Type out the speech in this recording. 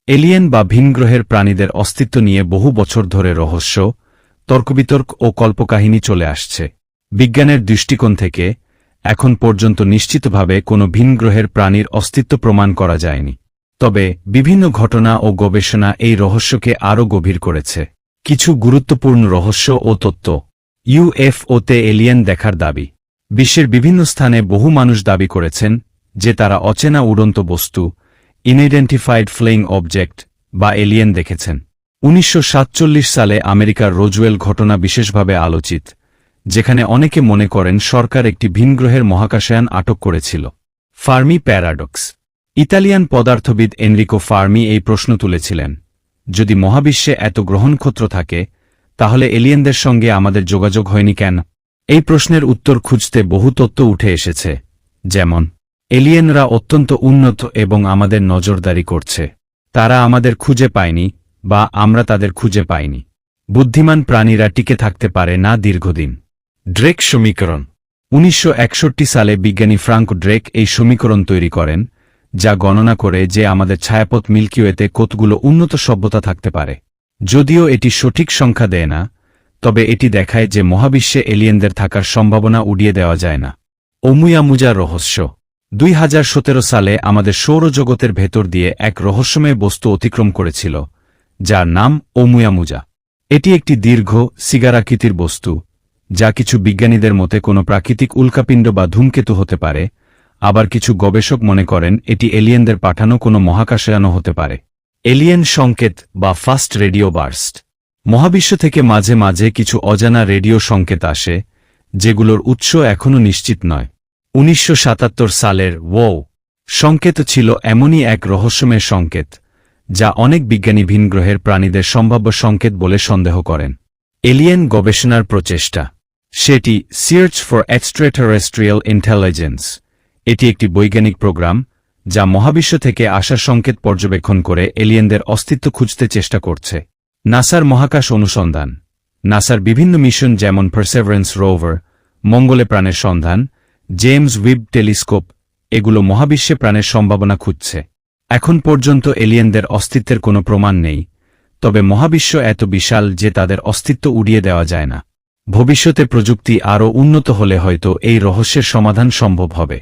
Alien বা ভিনগ্রহের প্রাণীদের অস্তিত্ব নিয়ে বহু বছর ধরে রহস্য, তর্কবিতর্ক ও কল্পকাহিনী চলে আসছে। বিজ্ঞানের দৃষ্টিকোণ থেকে এখন পর্যন্ত নিশ্চিতভাবে কোনো ভিনগ্রহের প্রাণীর অস্তিত্ব প্রমাণ করা যায়নি। তবে বিভিন্ন ঘটনা ও গবেষণা এই রহস্যকে আরও গভীর করেছে। কিছু গুরুত্বপূর্ণ রহস্য ও তত্ত্ব। ইউএফওতে এলিয়েন দেখার দাবি। বিশ্বের বিভিন্ন স্থানে বহু মানুষ দাবি করেছেন যে তারা অচেনা উড়ন্ত বস্তু, আনআইডেন্টিফাইড ফ্লাইং অবজেক্ট বা এলিয়েন দেখেছেন। 1947 সালে আমেরিকার রোজওয়েল ঘটনা বিশেষভাবে আলোচিত, যেখানে অনেকে মনে করেন সরকার একটি ভিনগ্রহের মহাকাশয়ান আটক করেছিল। Fermi paradox. ইতালিয়ান পদার্থবিদ এনরিকো ফার্মি এই প্রশ্ন তুলেছিলেন, যদি মহাবিশ্বে এত গ্রহনক্ষত্র থাকে তাহলে এলিয়েনদের সঙ্গে আমাদের যোগাযোগ হয়নি কেন? এই প্রশ্নের উত্তর খুঁজতে বহু তত্ত্ব উঠে এসেছে, যেমন এলিয়েনরা অত্যন্ত উন্নত এবং আমাদের নজরদারি করছে, তারা আমাদের খুঁজে পায়নি বা আমরা তাদের খুঁজে পাইনি। বুদ্ধিমান প্রাণীরা টিকে থাকতে পারে না দীর্ঘদিন। ড্রেক সমীকরণ। 1961 সালে বিজ্ঞানী ফ্রাঙ্ক ড্রেক এই সমীকরণ তৈরি করেন, যা গণনা করে যে আমাদের ছায়াপথ মিল্কিওয়েতে কতগুলো উন্নত সভ্যতা থাকতে পারে। যদিও এটি সঠিক সংখ্যা দেয় না, তবে এটি দেখায় যে মহাবিশ্বে এলিয়েনদের থাকার সম্ভাবনা উড়িয়ে দেওয়া যায় না। ওমুয়ামুজা রহস্য। 2017 সালে আমাদের সৌরজগতের ভেতর দিয়ে এক রহস্যময় বস্তু অতিক্রম করেছিল, যার নাম ওমুয়ামুজা। এটি একটি দীর্ঘ, সিগারাকৃতির বস্তু, যা কিছু বিজ্ঞানীদের মতে কোনো প্রাকৃতিক উল্কাপিণ্ড বা ধূমকেতু হতে পারে, আবার কিছু গবেষক মনে করেন এটি এলিয়েনদের পাঠানো কোনো মহাকাশয়ানও হতে পারে। এলিয়েন সংকেত বা ফাস্ট রেডিও বার্স্ট। মহাবিশ্ব থেকে মাঝে মাঝে কিছু অজানা রেডিও সংকেত আসে, যেগুলোর উৎস এখনও নিশ্চিত নয়। 1977 সালের ওয়াও সংকেত ছিল এমনই এক রহস্যময় সংকেত, যা অনেক বিজ্ঞানী ভিনগ্রহের প্রাণীদের সম্ভাব্য সংকেত বলে সন্দেহ করেন। এলিয়েন গবেষণার প্রচেষ্টা। সেটি সার্চ ফর এক্সট্রাটেরেস্ট্রিয়াল ইন্টেলিজেন্স। এটি একটি বৈজ্ঞানিক প্রোগ্রাম যা মহাবিশ্ব থেকে আসা সংকেত পর্যবেক্ষণ করে এলিয়েনদের অস্তিত্ব খুঁজতে চেষ্টা করছে। নাসার মহাকাশ অনুসন্ধান। নাসার বিভিন্ন মিশন যেমন পারসেভারেন্স রোভার, মঙ্গলে প্রাণের সন্ধান, জেমস ওয়েব টেলিস্কোপ, এগুলো মহাবিশ্বে প্রাণের সম্ভাবনা খুঁজছে। এখন পর্যন্ত এলিয়েনদের অস্তিত্বের কোনো প্রমাণ নেই, তবে মহাবিশ্ব এত বিশাল যে তাদের অস্তিত্ব উড়িয়ে দেওয়া যায় না। ভবিষ্যতে প্রযুক্তি আরও উন্নত হলে হয়তো এই রহস্যের সমাধান সম্ভব হবে।